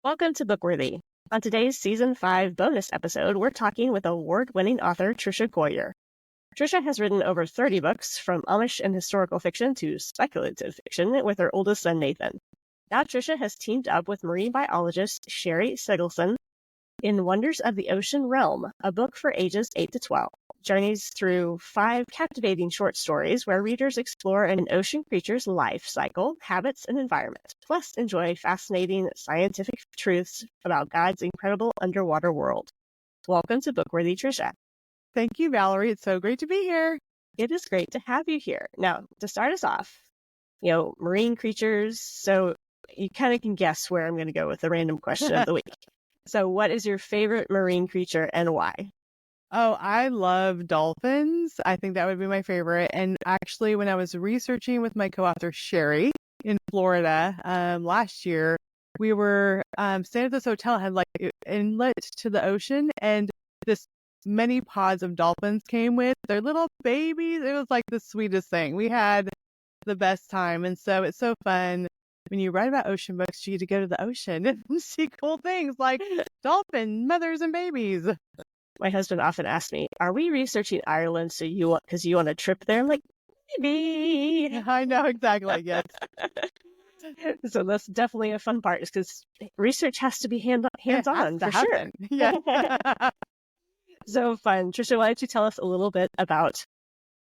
Welcome to Bookworthy. On today's Season 5 bonus episode, we're talking with award-winning author Trisha Goyer. Tricia has written over 30 books, from Amish and historical fiction to speculative fiction, with her oldest son, Nathan. Now Tricia has teamed up with marine biologist Sherry Sigelson in Wonders of the Ocean Realm, a book for ages 8 to 12. Journeys through 5 captivating short stories where readers explore an ocean creature's life cycle, habits, and environment, plus enjoy fascinating scientific truths about God's incredible underwater world. Welcome to Bookworthy, Tricia. Thank you, Valerie. It's so great to be here. It is great to have you here. Now, to start us off, marine creatures, so you kind of can guess where I'm going to go with the random question of the week. So what is your favorite marine creature and why? Oh, I love dolphins. I think that would be my favorite. And actually, when I was researching with my co-author, Sherry, in Florida last year, we were staying at this hotel, had like an inlet to the ocean, and this many pods of dolphins came with their little babies. It was like the sweetest thing. We had the best time. And so it's so fun. When you write about ocean books, you get to go to the ocean and see cool things like dolphin mothers and babies. My husband often asks me, are we researching Ireland because you want a trip there? I'm like, maybe. I know, exactly. Yes. So that's definitely a fun part, is because research has to be hands-on for sure. Yeah. So fun. Trisha, why don't you tell us a little bit about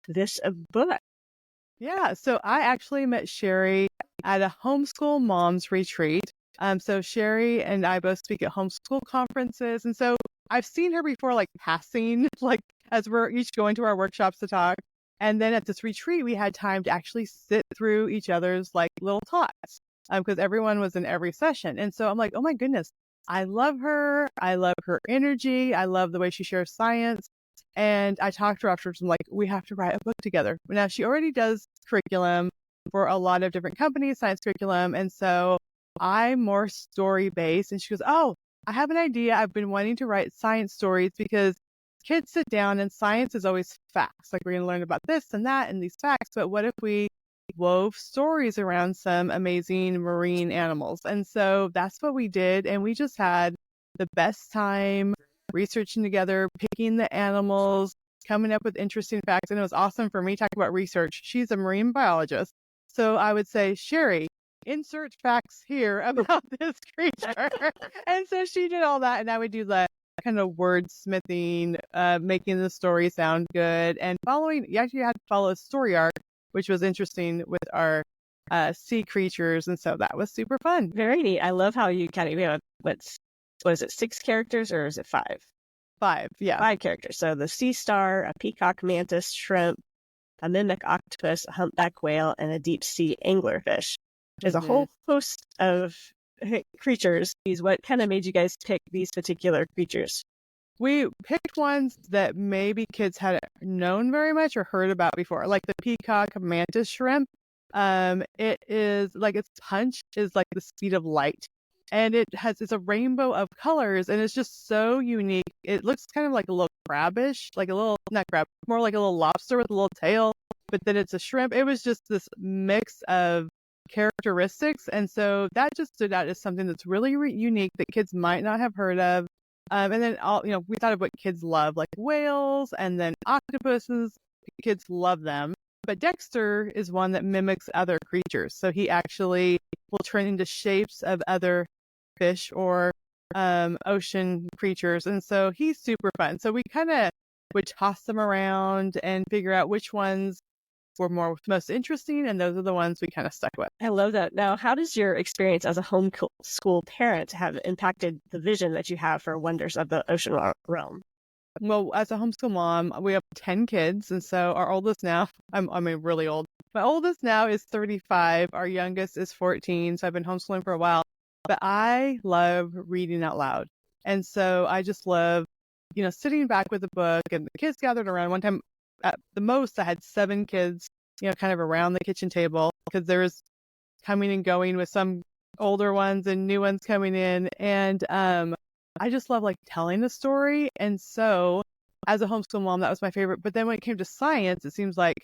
this book? Yeah. So I actually met Sherry at a homeschool moms retreat. So Sherry and I both speak at homeschool conferences. And so I've seen her before, like passing, like as we're each going to our workshops to talk. And then at this retreat, we had time to actually sit through each other's like little talks because everyone was in every session. And so I'm like, oh my goodness, I love her. I love her energy. I love the way she shares science. And I talked to her afterwards. I'm like, we have to write a book together. Now, she already does curriculum for a lot of different companies, science curriculum. And so I'm more story based. And she goes, oh, I have an idea. I've been wanting to write science stories because kids sit down and science is always facts. Like we're going to learn about this and that and these facts. But what if we wove stories around some amazing marine animals? And so that's what we did. And we just had the best time researching together, picking the animals, coming up with interesting facts. And it was awesome for me talking about research. She's a marine biologist. So I would say, Sherry, insert facts here about this creature. And so she did all that. And I would do the kind of wordsmithing, making the story sound good. And you actually had to follow a story arc, which was interesting with our sea creatures. And so that was super fun. Very neat. I love how you kind of, what is it, 6 characters or is it 5? 5, yeah. 5 characters. So the sea star, a peacock mantis shrimp, a mimic octopus, a humpback whale, and a deep sea anglerfish. There's a whole host of creatures. What kind of made you guys pick these particular creatures? We picked ones that maybe kids hadn't known very much or heard about before, like the peacock mantis shrimp. It is like its punch is like the speed of light, and it's a rainbow of colors, and it's just so unique. It looks kind of like a little crabbish, like a little, not crab, more like a little lobster with a little tail, but then it's a shrimp. It was just this mix of characteristics, and so that just stood out as something that's really unique that kids might not have heard of. And then we thought of what kids love, like whales and then octopuses. Kids love them. But Dexter is one that mimics other creatures. So he actually will turn into shapes of other fish or ocean creatures. And so he's super fun. So we kind of would toss them around and figure out which ones were most interesting, and those are the ones we kind of stuck with. I love that. Now, how does your experience as a homeschool parent have impacted the vision that you have for Wonders of the Ocean Realm? Well, as a homeschool mom, we have 10 kids, and so our oldest now, I'm really old. My oldest now is 35. Our youngest is 14, so I've been homeschooling for a while. But I love reading out loud. And so I just love, sitting back with a book, and the kids gathered around. One time, at the most, I had 7 kids, kind of around the kitchen table, because there was coming and going with some older ones and new ones coming in. And I just love like telling a story. And so as a homeschool mom, that was my favorite. But then when it came to science, it seems like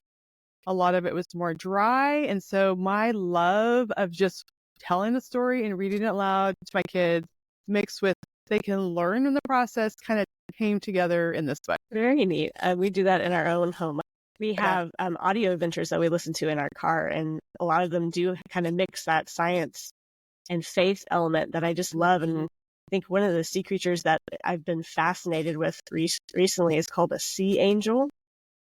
a lot of it was more dry. And so my love of just telling a story and reading it aloud to my kids mixed with they can learn in the process kind of came together in this book. Very neat. We do that in our own home. We have audio adventures that we listen to in our car, and a lot of them do kind of mix that science and faith element that I just love. And I think one of the sea creatures that I've been fascinated with recently is called a sea angel.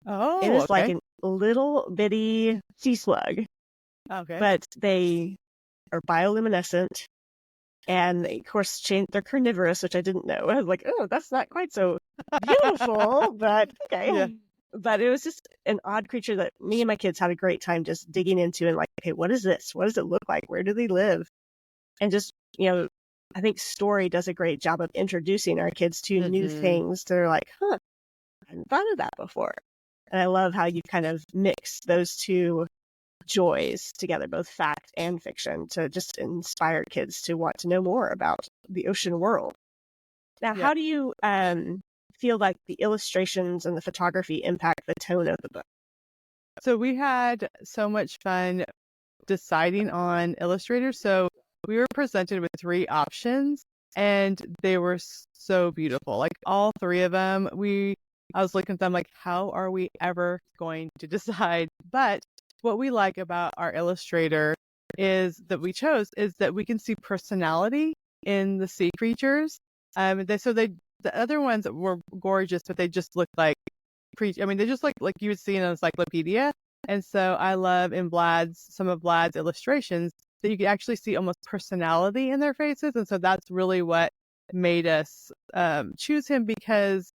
Oh, it is okay. like a little bitty sea slug, Okay. but they are bioluminescent. And of course, they're carnivorous, which I didn't know. I was like, oh, that's not quite so beautiful, but okay. Yeah. But it was just an odd creature that me and my kids had a great time just digging into and like, okay, what is this? What does it look like? Where do they live? And just, I think story does a great job of introducing our kids to new things. They're like, I hadn't thought of that before. And I love how you kind of mix those two joys together, both fact and fiction, to just inspire kids to want to know more about the ocean world. Now, how do you feel like the illustrations and the photography impact the tone of the book? So we had so much fun deciding on illustrators. So we were presented with 3 options, and they were so beautiful. Like all 3 of them, I was looking at them like, how are we ever going to decide? But what we like about our illustrator that we chose is that we can see personality in the sea creatures. The other ones were gorgeous, but they just looked like they just like you would see in an encyclopedia. And so I love in some of Vlad's illustrations that you can actually see almost personality in their faces. And so that's really what made us choose him, because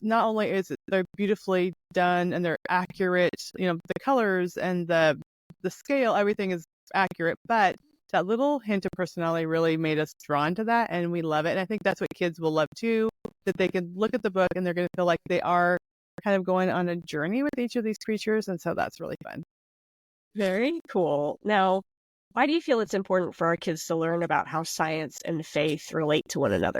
not only is they're beautifully done and they're accurate, the colors and the scale, everything is accurate, but that little hint of personality really made us drawn to that, and we love it. And I think that's what kids will love too, that they can look at the book and they're going to feel like they are kind of going on a journey with each of these creatures, and so that's really fun. Very cool. Now, why do you feel it's important for our kids to learn about how science and faith relate to one another?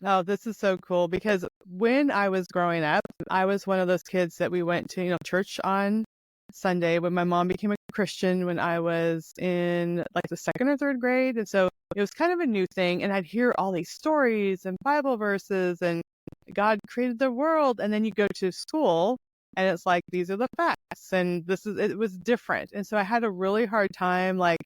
Oh, this is so cool, because when I was growing up, I was one of those kids that we went to, church on Sunday. When my mom became a Christian when I was in like the 2nd or 3rd grade. And so it was kind of a new thing. And I'd hear all these stories and Bible verses and God created the world. And then you go to school and it's like, these are the facts. And it was different. And so I had a really hard time, like,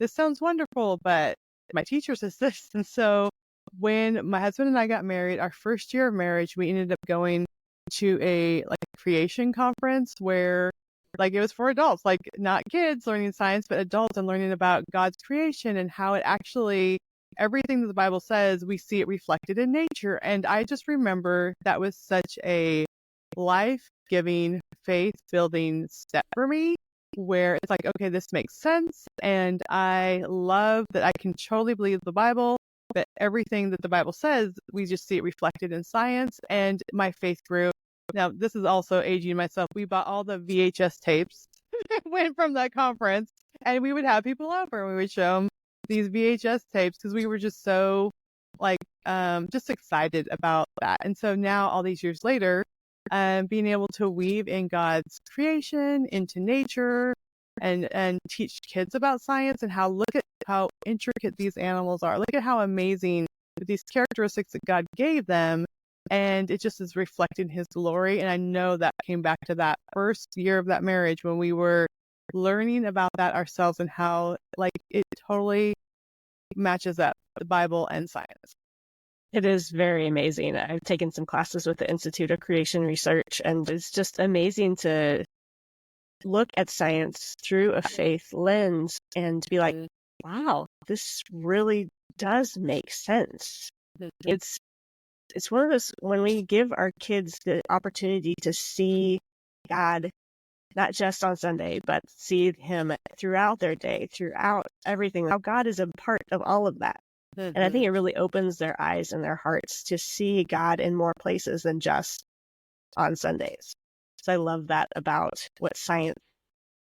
this sounds wonderful, but my teacher says this. And so when my husband and I got married, our first year of marriage, we ended up going to a creation conference where it was for adults, like not kids learning science, but adults, and learning about God's creation and how it actually, everything that the Bible says, we see it reflected in nature. And I just remember that was such a life-giving, faith-building step for me, where it's like, okay, this makes sense. And I love that I can totally believe the Bible, that everything that the Bible says, we just see it reflected in science, and my faith grew. Now, this is also aging myself. We bought all the VHS tapes that went from that conference, and we would have people over and we would show them these VHS tapes because we were just so just excited about that. And so now, all these years later, being able to weave in God's creation into nature and teach kids about science and look at how intricate these animals are. Look at how amazing these characteristics that God gave them. And it just is reflecting his glory. And I know that came back to that first year of that marriage when we were learning about that ourselves and how it totally matches up the Bible and science. It is very amazing. I've taken some classes with the Institute of Creation Research, and it's just amazing to look at science through a faith lens and be like, wow, this really does make sense. It's one of those, when we give our kids the opportunity to see God, not just on Sunday, but see him throughout their day, throughout everything, how God is a part of all of that. And I think it really opens their eyes and their hearts to see God in more places than just on Sundays. So I love that about what science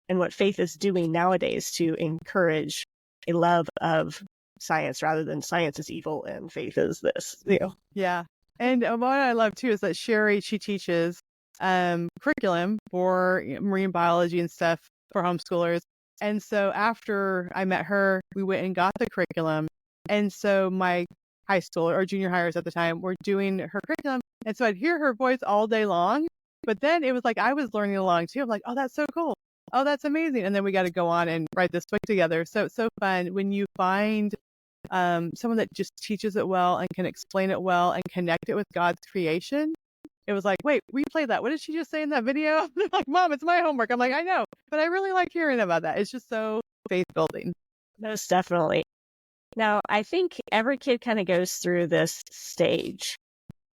and what faith is doing nowadays to encourage a love of science rather than science is evil and faith is this. Yeah. And what I love too is that Sherry, she teaches curriculum for marine biology and stuff for homeschoolers. And so after I met her, we went and got the curriculum. And so my high school or junior hires at the time were doing her curriculum. And so I'd hear her voice all day long. But then it was like I was learning along too. I'm like, oh, that's so cool. Oh, that's amazing. And then we got to go on and write this book together. So it's so fun when you find someone that just teaches it well and can explain it well and connect it with God's creation. It was like, wait, replay that. What did she just say in that video? They're like, Mom, it's my homework. I'm like, I know, but I really like hearing about that. It's just so faith building. Most definitely. Now, I think every kid kind of goes through this stage.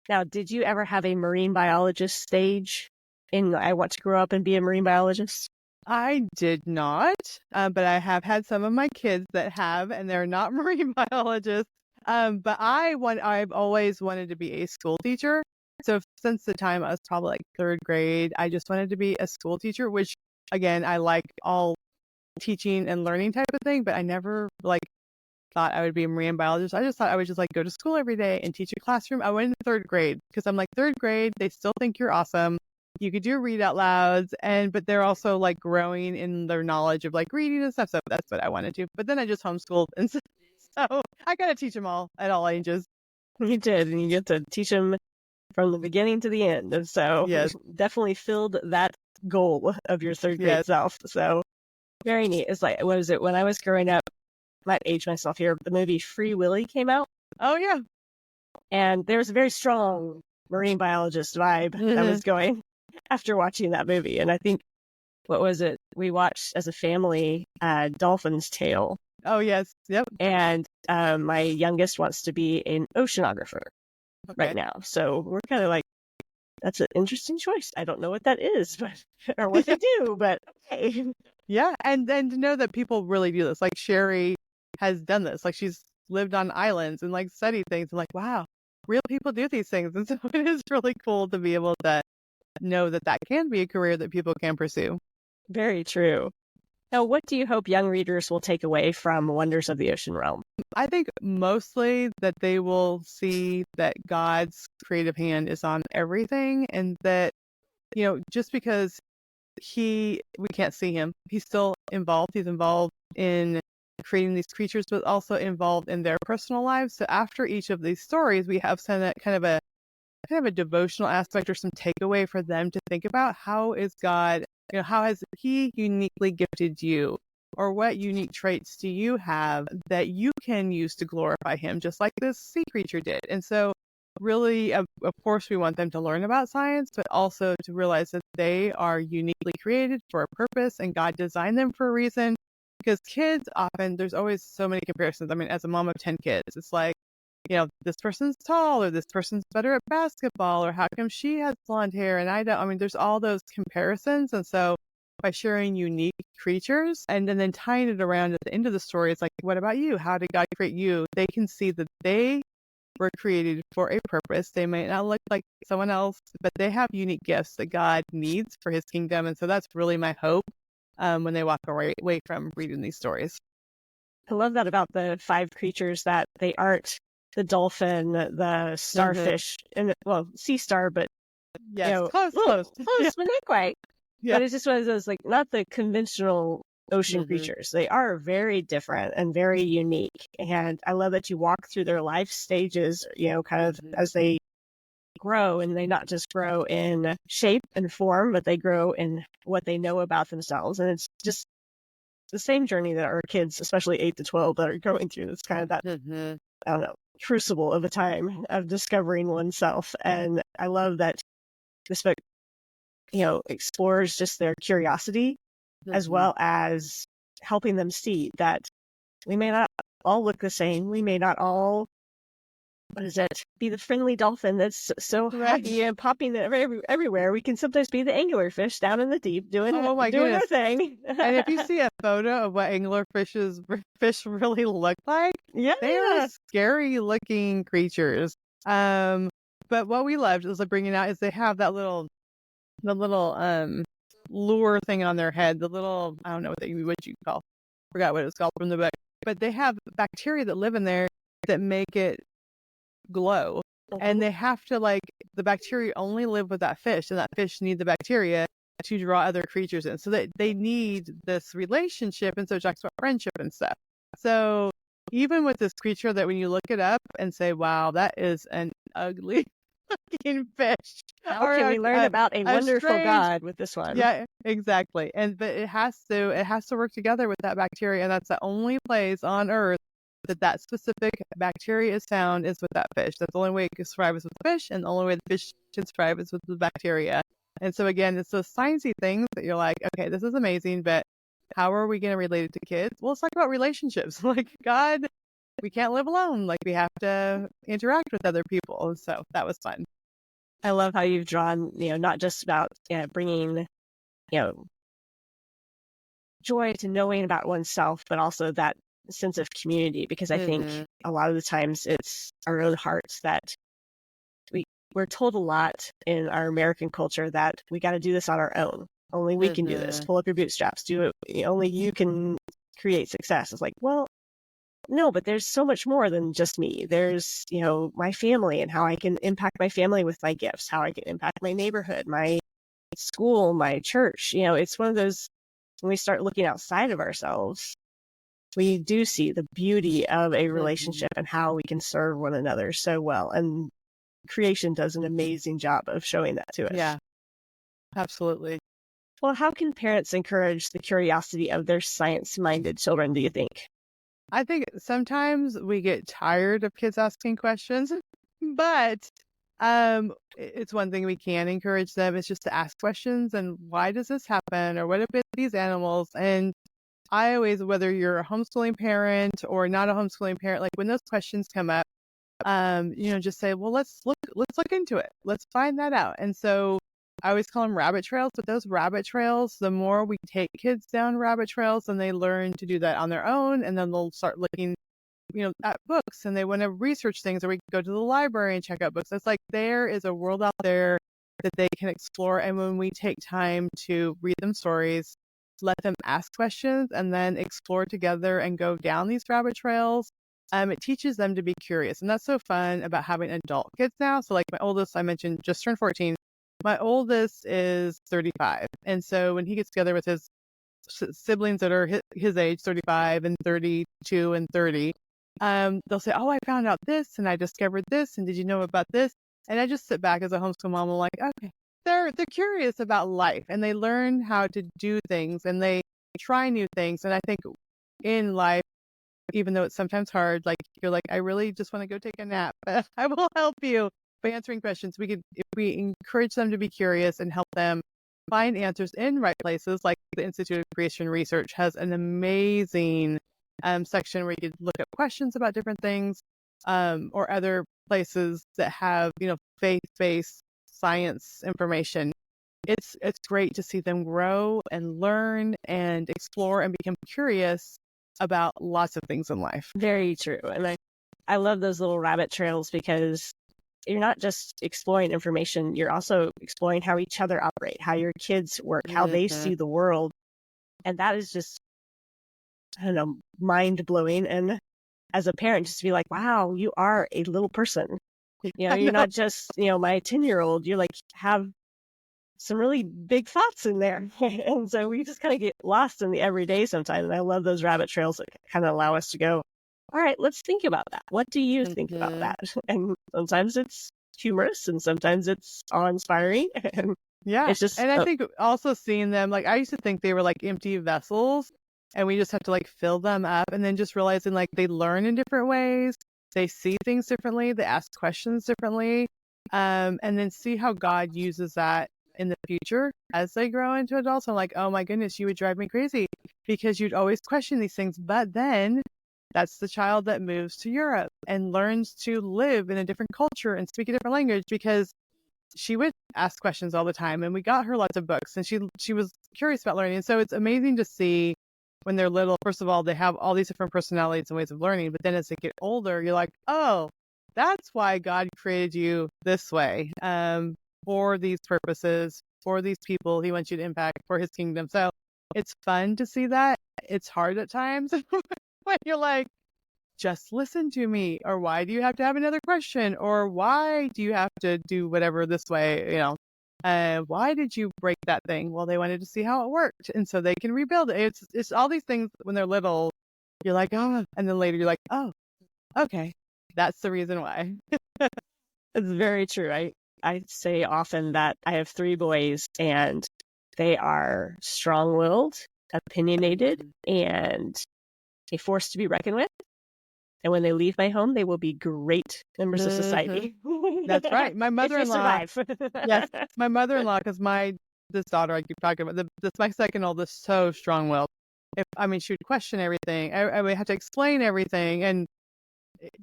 Now, did you ever have a marine biologist stage in I want to grow up and be a marine biologist? I did not, but I have had some of my kids that have, and they're not marine biologists. But I've always wanted to be a school teacher. So since the time I was probably like third grade, I just wanted to be a school teacher, which again, I like all teaching and learning type of thing, but I never like thought I would be a marine biologist. I just thought I would just like go to school every day and teach a classroom. I went into third grade because I'm like third grade, they still think you're awesome. You could do read out louds but they're also like growing in their knowledge of like reading and stuff. So that's what I wanted to. But then I just homeschooled. And so I got to teach them all at all ages. You did. And you get to teach them from the beginning to the end. And so yes. Definitely filled that goal of your third grade self. So very neat. It's like, what was it? When I was growing up, I might age myself here, the movie Free Willy came out. Oh, yeah. And there was a very strong marine biologist vibe that was going after watching that movie. And I think, what was it? We watched as a family Dolphin's Tale. Oh, yes. Yep. And my youngest wants to be an oceanographer right now. So we're kind of like, that's an interesting choice. I don't know what that is, but or what to do, but okay. Yeah. And then to know that people really do this, like Sherry has done this, like she's lived on islands and like studied things and like, wow, real people do these things. And so it is really cool to be able to know that that can be a career that people can pursue. Very true. Now, what do you hope young readers will take away from Wonders of the Ocean Realm? I think mostly that they will see that God's creative hand is on everything and that, you know, just because we can't see him, he's still involved. He's involved in creating these creatures, but also involved in their personal lives. So after each of these stories, we have kind of a devotional aspect or some takeaway for them to think about. How is God, you know, how has he uniquely gifted you? Or what unique traits do you have that you can use to glorify him, just like this sea creature did? And so really, of course, we want them to learn about science, but also to realize that they are uniquely created for a purpose and God designed them for a reason. Because kids often, there's always so many comparisons. I mean, as a mom of 10 kids, it's like, you know, this person's tall or this person's better at basketball or how come she has blonde hair and I don't. I mean, there's all those comparisons. And so by sharing unique creatures and then tying it around at the end of the story, it's like, what about you? How did God create you? They can see that they were created for a purpose. They may not look like someone else, but they have unique gifts that God needs for his kingdom. And so that's really my hope when they walk away from reading these stories. I love that about the 5 creatures, that they aren't the dolphin, the starfish, and sea star, but yes, you know, close, but not quite. Yeah. But it's just one of those, like, not the conventional ocean creatures. They are very different and very unique. And I love that you walk through their life stages, you know, kind of as they grow, and they not just grow in shape and form, but they grow in what they know about themselves. And it's just the same journey that our kids, especially 8 to 12, that are going through. It's kind of that, I don't know, crucible of a time of discovering oneself. And I love that this book, you know, explores just their curiosity as well as helping them see that we may not all look the same. We may not all, be the friendly dolphin that's so happy and popping everywhere. We can sometimes be the anglerfish down in the deep doing our thing. And if you see a photo of what fish really look like, they are scary looking creatures. But what we loved is bringing out is they have that little lure thing on their head, the little, I don't know what you call, forgot what it was called from the book, but they have bacteria that live in there that make it glow. And they have to, the bacteria only live with that fish, and that fish need the bacteria to draw other creatures in. So they need this relationship, and so it talks about friendship and stuff. So even with this creature that when you look it up and say, wow, that is an ugly fucking fish. How Or can we learn about a wonderful strange, God with this one? yeah, exactly. But it has to work together with that bacteria. And that's the only place on earth that specific bacteria is found is with that fish. That's the only way it can survive is with the fish, and the only way the fish can survive is with the bacteria. And so again, it's those sciencey things that you're like, okay, this is amazing, but how are we going to relate it to kids? Well, let's talk about relationships. Like, God, we can't live alone. Like, we have to interact with other people. So that was fun. I love how you've drawn, not just about bringing, joy to knowing about oneself, but also that sense of community, because I think a lot of the times it's our own hearts that we're told a lot in our American culture that we got to do this on our own. Only we can do this. Pull up your bootstraps. Do it. Only you can create success. It's like, well, no, but there's so much more than just me. There's, my family and how I can impact my family with my gifts, how I can impact my neighborhood, my school, my church. It's one of those, when we start looking outside of ourselves, we do see the beauty of a relationship and how we can serve one another so well. And creation does an amazing job of showing that to us. Yeah, absolutely. Well, how can parents encourage the curiosity of their science-minded children, do you think? I think sometimes we get tired of kids asking questions, but it's one thing we can encourage them is just to ask questions. And why does this happen? Or what about these animals? And I always, whether you're a homeschooling parent or not a homeschooling parent, like when those questions come up, just say, well, let's look into it. Let's find that out. And so I always call them rabbit trails, but those rabbit trails, the more we take kids down rabbit trails, then they learn to do that on their own. And then they'll start looking, at books, and they want to research things, or we can go to the library and check out books. It's like there is a world out there that they can explore. And when we take time to read them stories, let them ask questions and then explore together and go down these rabbit trails, it teaches them to be curious. And that's so fun about having adult kids now. So like my oldest, I mentioned, just turned 14. My oldest is 35. And so when he gets together with his siblings that are his age, 35 and 32 and 30, they'll say, oh, I found out this and I discovered this. And did you know about this? And I just sit back as a homeschool mom. I'm like, okay, they're curious about life, and they learn how to do things and they try new things. And I think in life, even though it's sometimes hard, like you're like, I really just want to go take a nap, but I will help you by answering questions. If we encourage them to be curious and help them find answers in right places, like the Institute of Creation Research has an amazing section where you could look at questions about different things, or other places that have, faith-based science information. It's great to see them grow and learn and explore and become curious about lots of things in life. Very true. And I love those little rabbit trails, because you're not just exploring information, you're also exploring how each other operate, how your kids work, how they see the world. And that is just, I don't know, mind-blowing. And as a parent, just to be like, wow, you are a little person. You're not just, my 10-year-old, you're like, have some really big thoughts in there. And so we just kind of get lost in the everyday sometimes. And I love those rabbit trails that kind of allow us to go, all right, let's think about that. What do you think about that? And sometimes it's humorous and sometimes it's awe-inspiring. And yeah. It's just, and I think also seeing them, like I used to think they were like empty vessels and we just have to like fill them up, and then just realizing like they learn in different ways. They see things differently. They ask questions differently. And then see how God uses that in the future as they grow into adults. I'm like, oh my goodness, you would drive me crazy because you'd always question these things. But then that's the child that moves to Europe and learns to live in a different culture and speak a different language, because she would ask questions all the time. And we got her lots of books, and she was curious about learning. So it's amazing to see when they're little. First of all, they have all these different personalities and ways of learning. But then as they get older, you're like, oh, that's why God created you this way, for these purposes, for these people He wants you to impact for His kingdom. So it's fun to see that. It's hard at times when you're like, just listen to me, or why do you have to have another question, or why do you have to do whatever this way, why did you break that thing? Well, they wanted to see how it worked, and so they can rebuild it. It's all these things when they're little. you're like, oh, and then later you're like, oh, okay, that's the reason why. It's very true. I say often that I have 3 boys, and they are strong-willed, opinionated, and a force to be reckoned with. And when they leave my home, they will be great members of society. That's right. My mother-in-law. If you survive. Yes, my mother-in-law, because this daughter I keep talking about, this my second oldest, so strong-willed. She would question everything. I would have to explain everything, and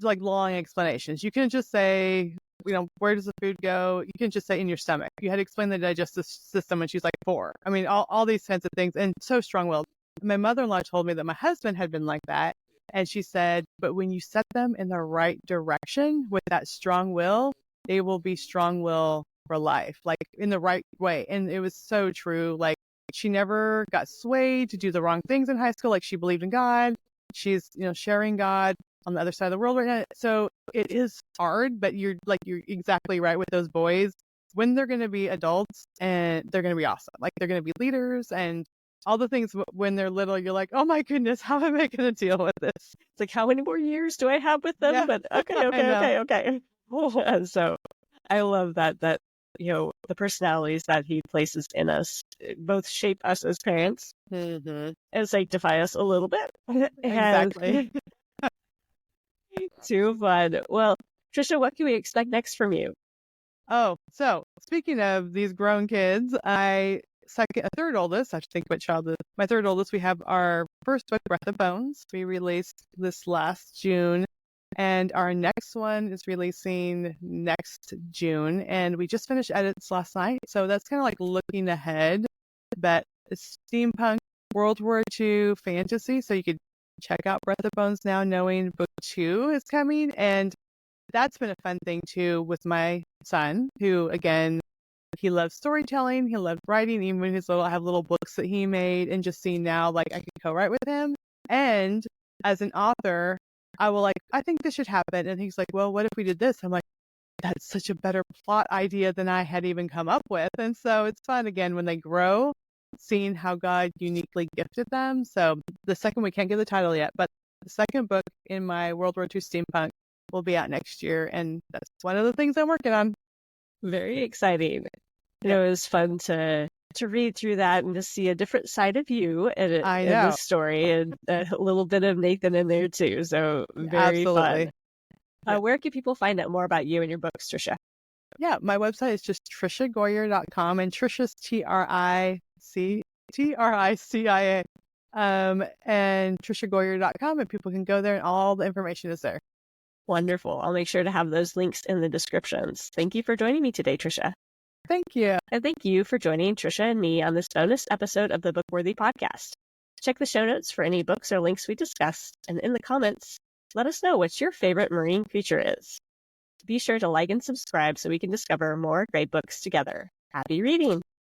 like long explanations. You can just say, where does the food go? You can just say in your stomach. You had to explain the digestive system when she's like 4. All these kinds of things, and so strong-willed. My mother-in-law told me that my husband had been like that, and she said, but when you set them in the right direction with that strong will, they will be strong will for life, like in the right way. And it was so true. Like, she never got swayed to do the wrong things in high school. Like, she believed in God. She's, sharing God on the other side of the world right now. So it is hard, but you're exactly right with those boys. When they're going to be adults, and they're going to be awesome. Like, they're going to be leaders and all the things. When they're little, you're like, oh my goodness, how am I going to deal with this? It's like, how many more years do I have with them? Yeah. But okay. And so I love that the personalities that he places in us both shape us as parents and sanctify us a little bit. Exactly. Too fun. Well, Tricia, what can we expect next from you? Oh, so speaking of these grown kids, third oldest, I have to think what child is. My third oldest, we have our first book, Breath of Bones. We released this last June, and our next one is releasing next June. And we just finished edits last night. So that's kind of like looking ahead, but it's steampunk, World War II fantasy. So you could check out Breath of Bones now, knowing book 2 is coming. And that's been a fun thing too with my son, who, again, he loves storytelling. He loves writing. Even when he's little, I have little books that he made, and just seeing now, like, I can co-write with him. And as an author, I think this should happen. And he's like, well, what if we did this? I'm like, that's such a better plot idea than I had even come up with. And so it's fun, again, when they grow, seeing how God uniquely gifted them. So the second, we can't give the title yet, but the second book in my World War II steampunk will be out next year. And that's one of the things I'm working on. Very exciting. It was fun to read through that and to see a different side of you in the story, and a little bit of Nathan in there too. So very Absolutely. fun. Where can people find out more about you and your books, Tricia? Yeah, my website is just TrishaGoyer.com, and Tricia's TRICIA, and TrishaGoyer.com, and people can go there, and all the information is there. Wonderful. I'll make sure to have those links in the descriptions. Thank you for joining me today, Tricia. Thank you. And thank you for joining Tricia and me on this bonus episode of the Bookworthy podcast. Check the show notes for any books or links we discussed, and in the comments, let us know what your favorite marine creature is. Be sure to like and subscribe so we can discover more great books together. Happy reading!